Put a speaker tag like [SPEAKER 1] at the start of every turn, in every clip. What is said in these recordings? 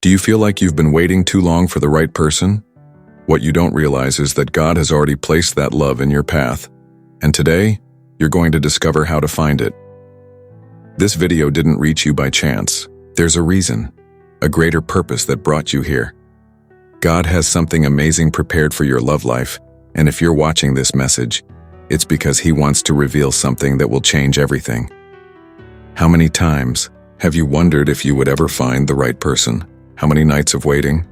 [SPEAKER 1] Do you feel like you've been waiting too long for the right person? What you don't realize is that God has already placed that love in your path, and today, you're going to discover how to find it. This video didn't reach you by chance. There's a reason, a greater purpose that brought you here. God has something amazing prepared for your love life, and if you're watching this message, it's because He wants to reveal something that will change everything. How many times have you wondered if you would ever find the right person? How many nights of waiting?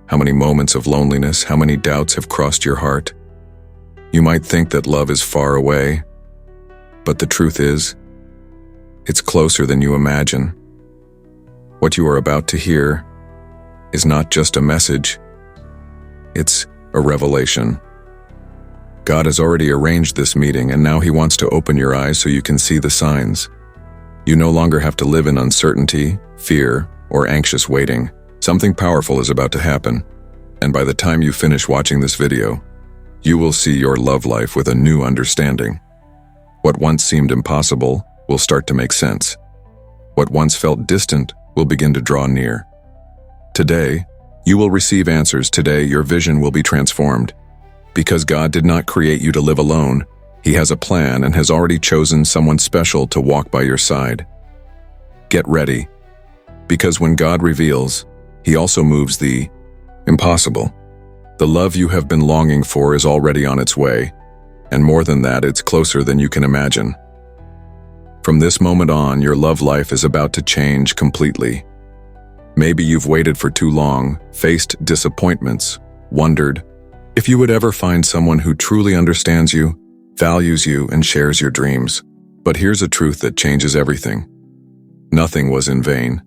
[SPEAKER 1] How many moments of loneliness? How many doubts have crossed your heart? You might think that love is far away, but the truth is, it's closer than you imagine. What you are about to hear is not just a message, it's a revelation. God has already arranged this meeting, and now He wants to open your eyes so you can see the signs. You no longer have to live in uncertainty, fear, or anxious waiting. Something powerful is about to happen, and by the time you finish watching this video, you will see your love life with a new understanding. What once seemed impossible will start to make sense. What once felt distant will begin to draw near. Today, you will receive answers. Today, your vision will be transformed. Because God did not create you to live alone, He has a plan and has already chosen someone special to walk by your side. Get ready, because when God reveals, He also moves the impossible. The love you have been longing for is already on its way, and more than that, it's closer than you can imagine. From this moment on, your love life is about to change completely. Maybe you've waited for too long, faced disappointments, wondered if you would ever find someone who truly understands you, values you, and shares your dreams. But here's a truth that changes everything. Nothing was in vain.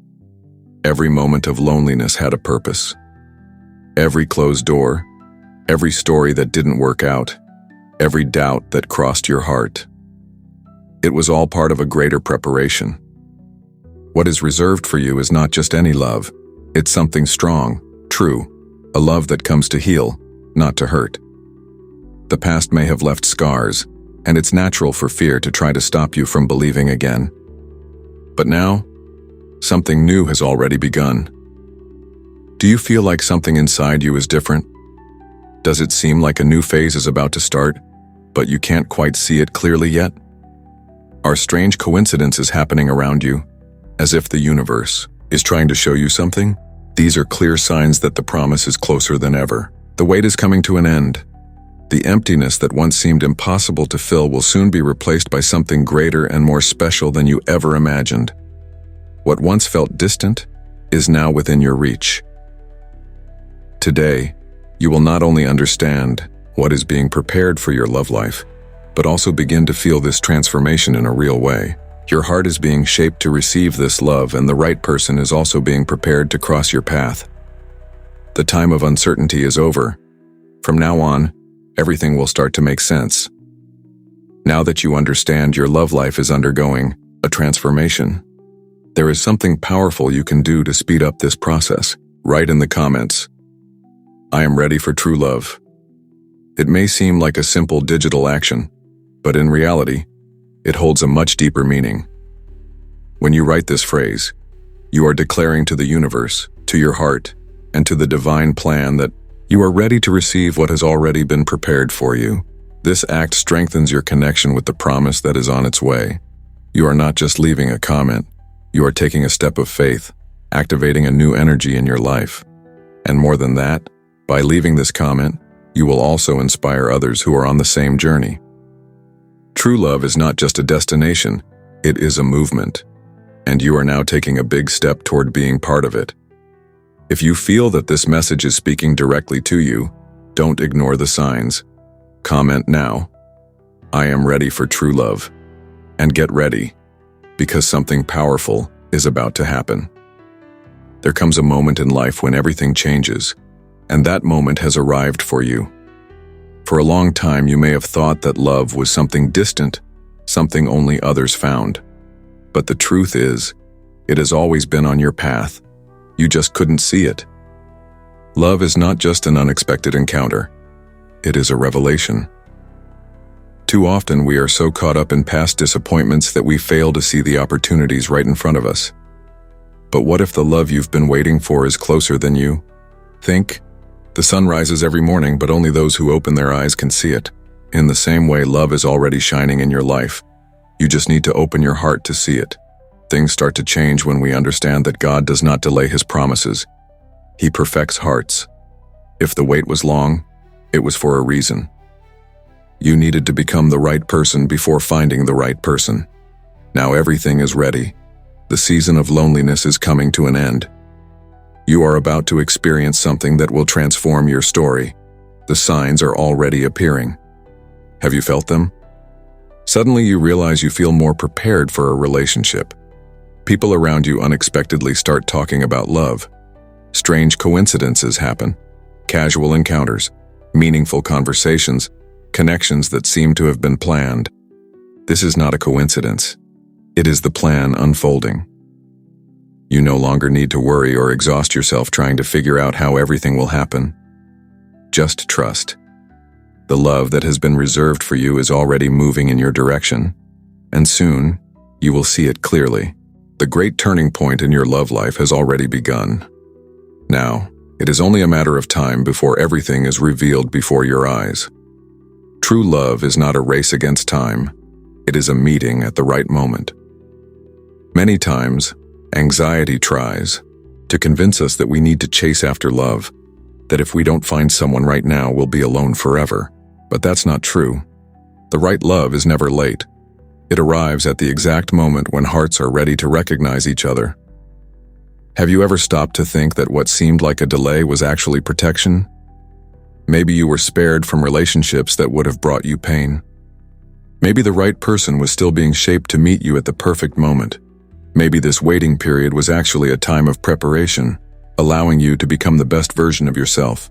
[SPEAKER 1] Every moment of loneliness had a purpose. Every closed door, every story that didn't work out, every doubt that crossed your heart. It was all part of a greater preparation. What is reserved for you is not just any love. It's something strong, true, a love that comes to heal, not to hurt. The past may have left scars, and it's natural for fear to try to stop you from believing again. But now, something new has already begun. Do you feel like something inside you is different? Does it seem like a new phase is about to start, but you can't quite see it clearly yet? Are strange coincidences happening around you, as if the universe is trying to show you something? These are clear signs that the promise is closer than ever. The wait is coming to an end. The emptiness that once seemed impossible to fill will soon be replaced by something greater and more special than you ever imagined. What once felt distant is now within your reach. Today, you will not only understand what is being prepared for your love life, but also begin to feel this transformation in a real way. Your heart is being shaped to receive this love, and the right person is also being prepared to cross your path. The time of uncertainty is over. From now on, everything will start to make sense. Now that you understand your love life is undergoing a transformation, there is something powerful you can do to speed up this process. Write in the comments, "I am ready for true love." It may seem like a simple digital action, but in reality, it holds a much deeper meaning. When you write this phrase, you are declaring to the universe, to your heart, and to the divine plan that you are ready to receive what has already been prepared for you. This act strengthens your connection with the promise that is on its way. You are not just leaving a comment, you are taking a step of faith, activating a new energy in your life. And more than that, by leaving this comment, you will also inspire others who are on the same journey. True love is not just a destination, it is a movement, and you are now taking a big step toward being part of it. If you feel that this message is speaking directly to you, don't ignore the signs. Comment now, "I am ready for true love," and get ready, because something powerful is about to happen. There comes a moment in life when everything changes, and that moment has arrived for you. For a long time, you may have thought that love was something distant, something only others found. But the truth is, it has always been on your path. You just couldn't see it. Love is not just an unexpected encounter. It is a revelation. Too often we are so caught up in past disappointments that we fail to see the opportunities right in front of us. But what if the love you've been waiting for is closer than you? Think. The sun rises every morning, but only those who open their eyes can see it. In the same way, love is already shining in your life. You just need to open your heart to see it. Things start to change when we understand that God does not delay His promises. He perfects hearts. If the wait was long, it was for a reason. You needed to become the right person before finding the right person. Now everything is ready. The season of loneliness is coming to an end. You are about to experience something that will transform your story. The signs are already appearing. Have you felt them? Suddenly you realize you feel more prepared for a relationship. People around you unexpectedly start talking about love. Strange coincidences happen. Casual encounters, meaningful conversations, connections that seem to have been planned. This is not a coincidence. It is the plan unfolding. You no longer need to worry or exhaust yourself trying to figure out how everything will happen. Just trust. The love that has been reserved for you is already moving in your direction, and soon you will see it clearly. The great turning point in your love life has already begun. Now, it is only a matter of time before everything is revealed before your eyes. True love is not a race against time. It is a meeting at the right moment. Many times, anxiety tries to convince us that we need to chase after love, that if we don't find someone right now, we'll be alone forever. But that's not true. The right love is never late. It arrives at the exact moment when hearts are ready to recognize each other. Have you ever stopped to think that what seemed like a delay was actually protection? Maybe you were spared from relationships that would have brought you pain. Maybe the right person was still being shaped to meet you at the perfect moment. Maybe this waiting period was actually a time of preparation, allowing you to become the best version of yourself.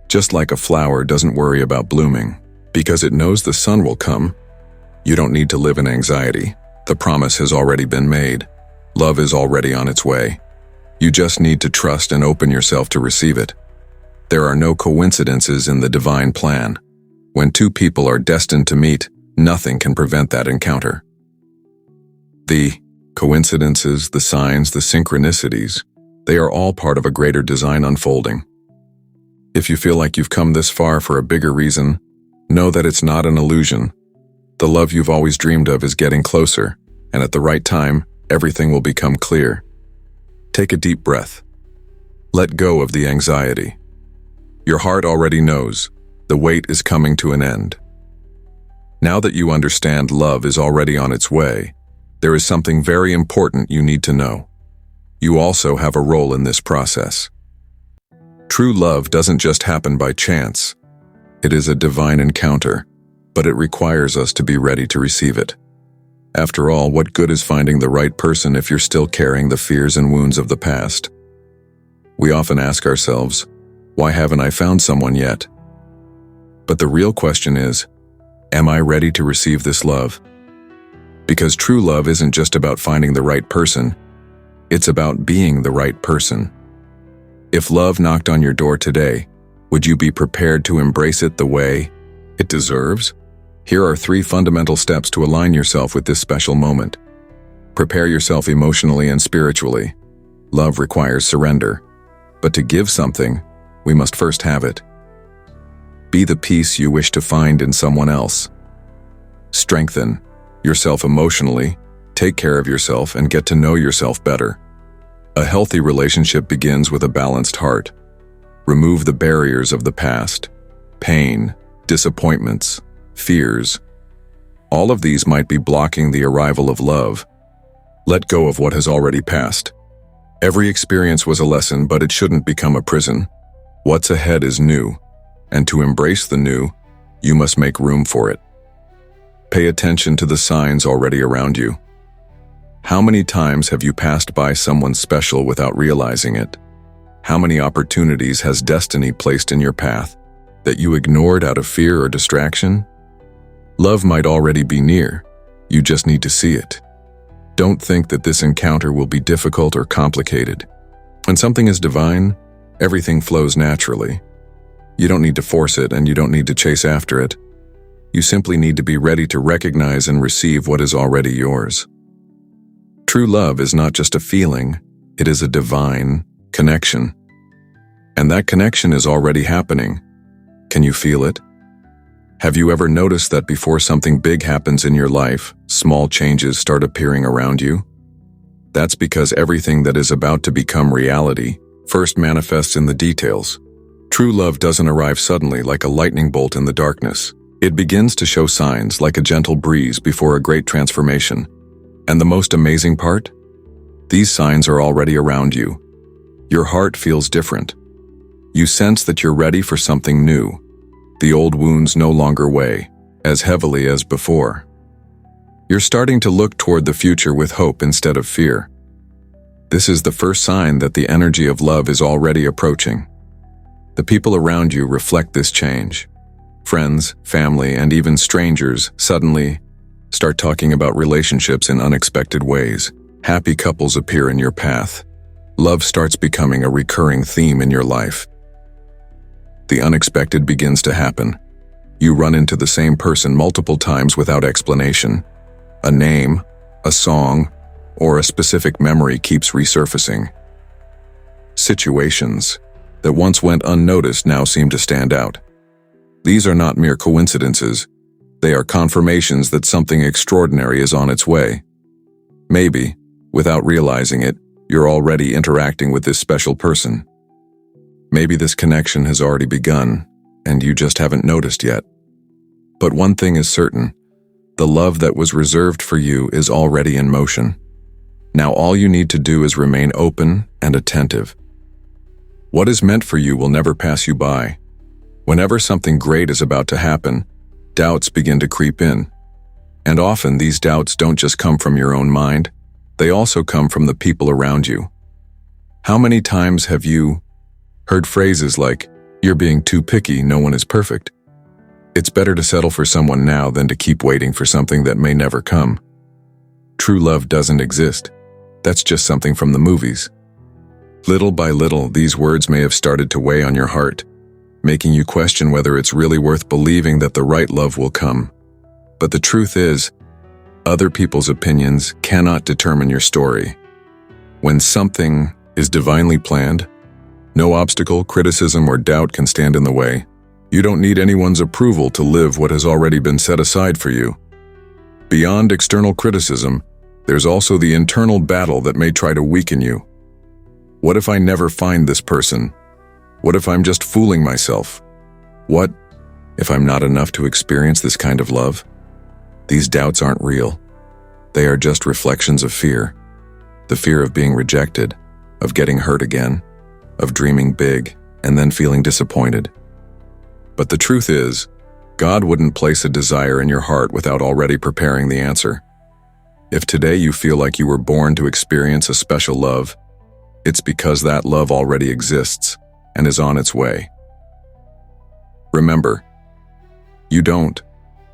[SPEAKER 1] Just like a flower doesn't worry about blooming, because it knows the sun will come, you don't need to live in anxiety. The promise has already been made. Love is already on its way. You just need to trust and open yourself to receive it. There are no coincidences in the divine plan. When two people are destined to meet, nothing can prevent that encounter. The coincidences, the signs, the synchronicities, they are all part of a greater design unfolding. If you feel like you've come this far for a bigger reason, know that it's not an illusion. The love you've always dreamed of is getting closer, and at the right time, everything will become clear. Take a deep breath. Let go of the anxiety. Your heart already knows. The wait is coming to an end. Now that you understand love is already on its way, there is something very important you need to know. You also have a role in this process. True love doesn't just happen by chance. It is a divine encounter, but it requires us to be ready to receive it. After all, what good is finding the right person if you're still carrying the fears and wounds of the past? We often ask ourselves, why haven't I found someone yet? But the real question is, am I ready to receive this love? Because true love isn't just about finding the right person, it's about being the right person. If love knocked on your door today, would you be prepared to embrace it the way it deserves? Here are 3 fundamental steps to align yourself with this special moment. Prepare yourself emotionally and spiritually. Love requires surrender. But to give something, we must first have it. Be the peace you wish to find in someone else. Strengthen yourself emotionally, take care of yourself, and get to know yourself better. A healthy relationship begins with a balanced heart. Remove the barriers of the past, pain, disappointments, fears. All of these might be blocking the arrival of love. Let go of what has already passed. Every experience was a lesson, but it shouldn't become a prison. What's ahead is new, and to embrace the new, you must make room for it. Pay attention to the signs already around you. How many times have you passed by someone special without realizing it? How many opportunities has destiny placed in your path that you ignored out of fear or distraction? Love might already be near. You just need to see it. Don't think that this encounter will be difficult or complicated. When something is divine, everything flows naturally. You don't need to force it, and you don't need to chase after it. You simply need to be ready to recognize and receive what is already yours. True love is not just a feeling, It is a divine connection. And that connection is already happening. Can you feel it? Have you ever noticed that before something big happens in your life, small changes start appearing around you? That's because everything that is about to become reality first manifests in the details. True love doesn't arrive suddenly like a lightning bolt in the darkness. It begins to show signs like a gentle breeze before a great transformation. And the most amazing part? These signs are already around you. Your heart feels different. You sense that you're ready for something new. The old wounds no longer weigh as heavily as before. You're starting to look toward the future with hope instead of fear. This is the first sign that the energy of love is already approaching. The people around you reflect this change. Friends, family, and even strangers suddenly start talking about relationships in unexpected ways. Happy couples appear in your path. Love starts becoming a recurring theme in your life. The unexpected begins to happen. You run into the same person multiple times without explanation. A name, a song, or a specific memory keeps resurfacing. Situations that once went unnoticed now seem to stand out. These are not mere coincidences. They are confirmations that something extraordinary is on its way. Maybe, without realizing it, you're already interacting with this special person. Maybe this connection has already begun, and you just haven't noticed yet. But one thing is certain, the love that was reserved for you is already in motion. Now all you need to do is remain open and attentive. What is meant for you will never pass you by. Whenever something great is about to happen, doubts begin to creep in. And often these doubts don't just come from your own mind, they also come from the people around you. How many times have you heard phrases like, "You're being too picky, no one is perfect"? It's better to settle for someone now than to keep waiting for something that may never come. True love doesn't exist. That's just something from the movies. Little by little, these words may have started to weigh on your heart, making you question whether it's really worth believing that the right love will come. But the truth is, other people's opinions cannot determine your story. When something is divinely planned, no obstacle, criticism, or doubt can stand in the way. You don't need anyone's approval to live what has already been set aside for you. Beyond external criticism, there's also the internal battle that may try to weaken you. What if I never find this person? What if I'm just fooling myself? What if I'm not enough to experience this kind of love? These doubts aren't real. They are just reflections of fear. The fear of being rejected, of getting hurt again, of dreaming big and then feeling disappointed. But the truth is, God wouldn't place a desire in your heart without already preparing the answer. If today you feel like you were born to experience a special love, it's because that love already exists and is on its way. Remember, you don't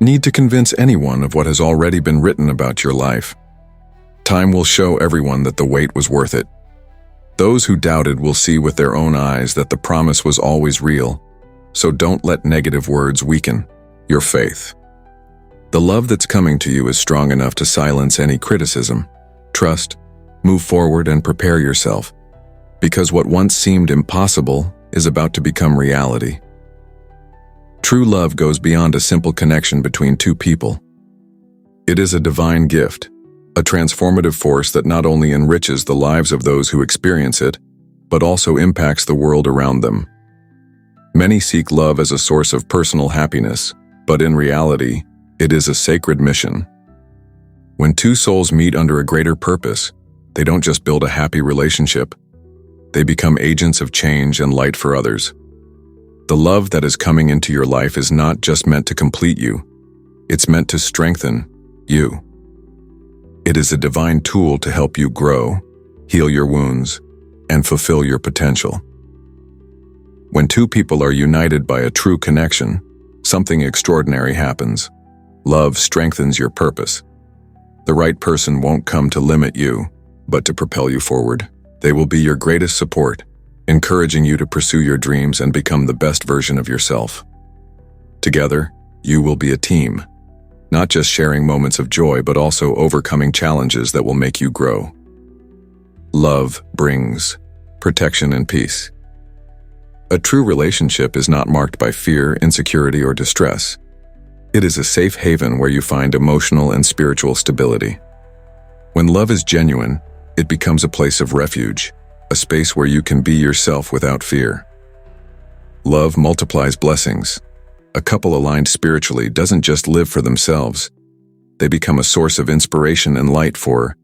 [SPEAKER 1] need to convince anyone of what has already been written about your life. Time will show everyone that the wait was worth it. Those who doubted will see with their own eyes that the promise was always real, so don't let negative words weaken your faith. The love that's coming to you is strong enough to silence any criticism. Trust, move forward, and prepare yourself, because what once seemed impossible is about to become reality. True love goes beyond a simple connection between two people. It is a divine gift, a transformative force that not only enriches the lives of those who experience it, but also impacts the world around them. Many seek love as a source of personal happiness, but in reality, it is a sacred mission. When two souls meet under a greater purpose, they don't just build a happy relationship. They become agents of change and light for others. The love that is coming into your life is not just meant to complete you. It's meant to strengthen you. It is a divine tool to help you grow, heal your wounds, and fulfill your potential. When two people are united by a true connection, something extraordinary happens. Love strengthens your purpose. The right person won't come to limit you, but to propel you forward. They will be your greatest support, encouraging you to pursue your dreams and become the best version of yourself. Together, you will be a team, not just sharing moments of joy, but also overcoming challenges that will make you grow. Love brings protection and peace. A true relationship is not marked by fear, insecurity, or distress. It is a safe haven where you find emotional and spiritual stability. When love is genuine, it becomes a place of refuge, a space where you can be yourself without fear. Love multiplies blessings. A couple aligned spiritually doesn't just live for themselves. They become a source of inspiration and light for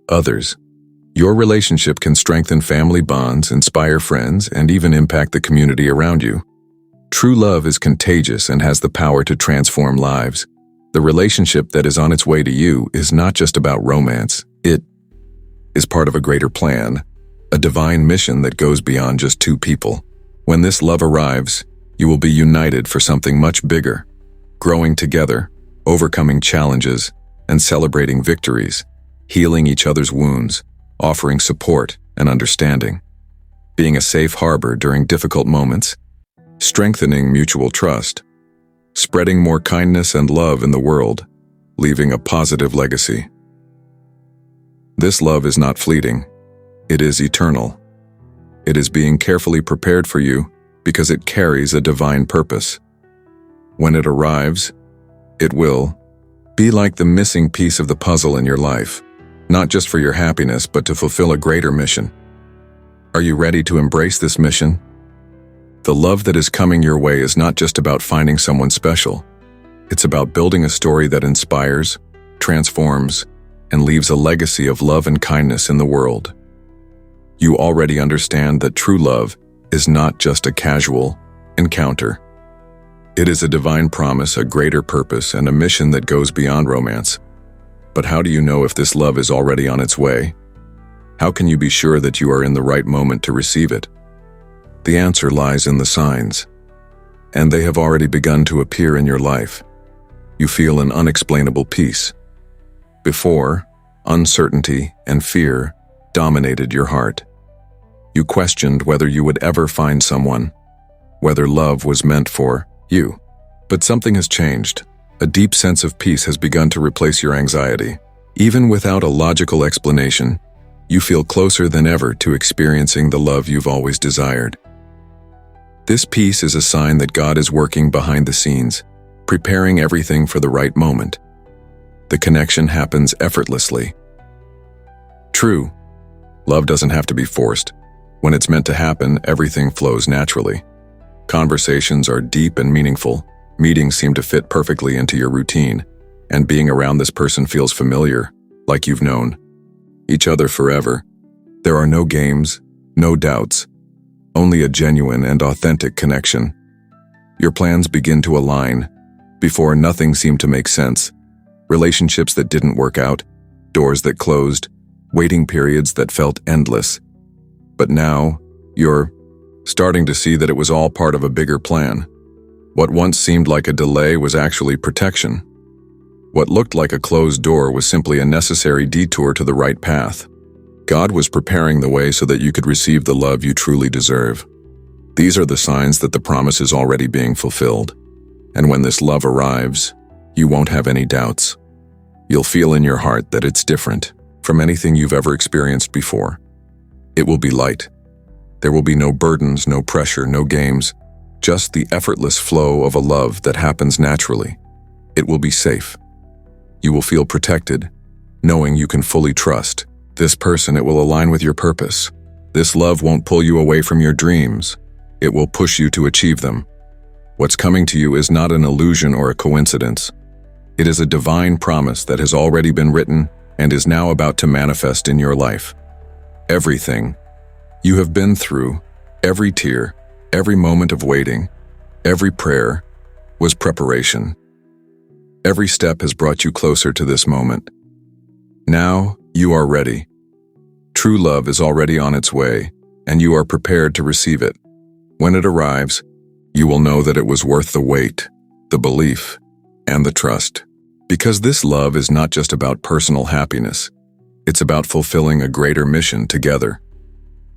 [SPEAKER 1] others. Your relationship can strengthen family bonds, inspire friends, and even impact the community around you. True love is contagious and has the power to transform lives. The relationship that is on its way to you is not just about romance. It is part of a greater plan, a divine mission that goes beyond just two people. When this love arrives, you will be united for something much bigger, growing together, overcoming challenges, and celebrating victories, healing each other's wounds, offering support and understanding, being a safe harbor during difficult moments, strengthening mutual trust, spreading more kindness and love in the world, leaving a positive legacy. This love is not fleeting. It is eternal. It is being carefully prepared for you because it carries a divine purpose. When it arrives, it will be like the missing piece of the puzzle in your life, not just for your happiness, but to fulfill a greater mission. Are you ready to embrace this mission? The love that is coming your way is not just about finding someone special. It's about building a story that inspires, transforms, and leaves a legacy of love and kindness in the world. You already understand that true love is not just a casual encounter. It is a divine promise, a greater purpose, and a mission that goes beyond romance. But how do you know if this love is already on its way? How can you be sure that you are in the right moment to receive it? The answer lies in the signs, and they have already begun to appear in your life. You feel an unexplainable peace. Before, uncertainty and fear dominated your heart. You questioned whether you would ever find someone, whether love was meant for you. But something has changed. A deep sense of peace has begun to replace your anxiety. Even without a logical explanation, you feel closer than ever to experiencing the love you've always desired. This peace is a sign that God is working behind the scenes, preparing everything for the right moment. The connection happens effortlessly. True, love doesn't have to be forced. When it's meant to happen, everything flows naturally. Conversations are deep and meaningful. Meetings seem to fit perfectly into your routine, and being around this person feels familiar, like you've known each other forever. There are no games, no doubts, only a genuine and authentic connection. Your plans begin to align. Before, nothing seemed to make sense. Relationships that didn't work out, doors that closed, waiting periods that felt endless. But now, you're starting to see that it was all part of a bigger plan. What once seemed like a delay was actually protection. What looked like a closed door was simply a necessary detour to the right path. God was preparing the way so that you could receive the love you truly deserve. These are the signs that the promise is already being fulfilled. And when this love arrives, you won't have any doubts. You'll feel in your heart that it's different from anything you've ever experienced before. It will be light. There will be no burdens, no pressure, no games, just the effortless flow of a love that happens naturally. It will be safe. You will feel protected, knowing you can fully trust this person. It will align with your purpose. This love won't pull you away from your dreams. It will push you to achieve them. What's coming to you is not an illusion or a coincidence. It is a divine promise that has already been written and is now about to manifest in your life. Everything you have been through, every tear, every moment of waiting, every prayer, was preparation. Every step has brought you closer to this moment. Now you are ready. True love is already on its way, and you are prepared to receive it. When it arrives, you will know that it was worth the wait, the belief, and the trust. Because this love is not just about personal happiness. It's about fulfilling a greater mission together.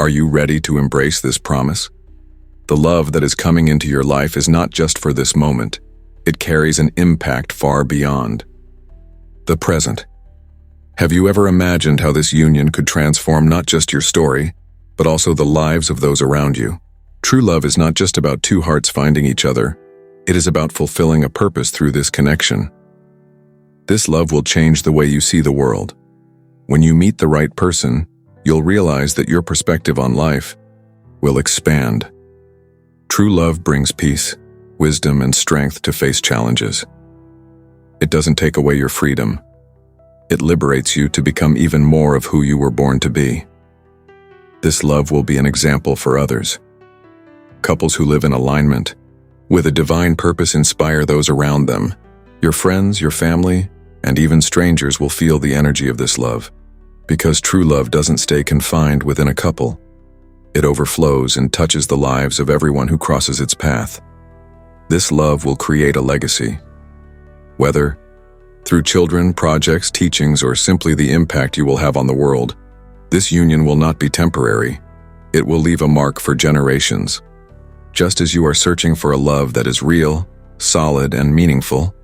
[SPEAKER 1] Are you ready to embrace this promise? The love that is coming into your life is not just for this moment. It carries an impact far beyond the present. Have you ever imagined how this union could transform not just your story, but also the lives of those around you? True love is not just about two hearts finding each other. It is about fulfilling a purpose through this connection. This love will change the way you see the world. When you meet the right person, you'll realize that your perspective on life will expand. True love brings peace, wisdom, and strength to face challenges. It doesn't take away your freedom. It liberates you to become even more of who you were born to be. This love will be an example for others. Couples who live in alignment with a divine purpose inspire those around them. Your friends, your family, and even strangers will feel the energy of this love. Because true love doesn't stay confined within a couple. It overflows and touches the lives of everyone who crosses its path. This love will create a legacy. Whether through children, projects, teachings, or simply the impact you will have on the world, this union will not be temporary. It will leave a mark for generations. Just as you are searching for a love that is real, solid, and meaningful,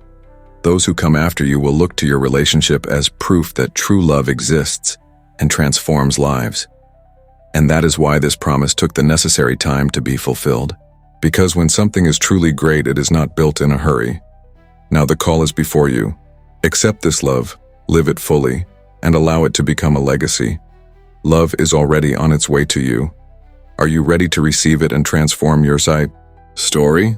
[SPEAKER 1] those who come after you will look to your relationship as proof that true love exists and transforms lives. And that is why this promise took the necessary time to be fulfilled. Because when something is truly great, it is not built in a hurry. Now the call is before you. Accept this love, live it fully, and allow it to become a legacy. Love is already on its way to you. Are you ready to receive it and transform your story?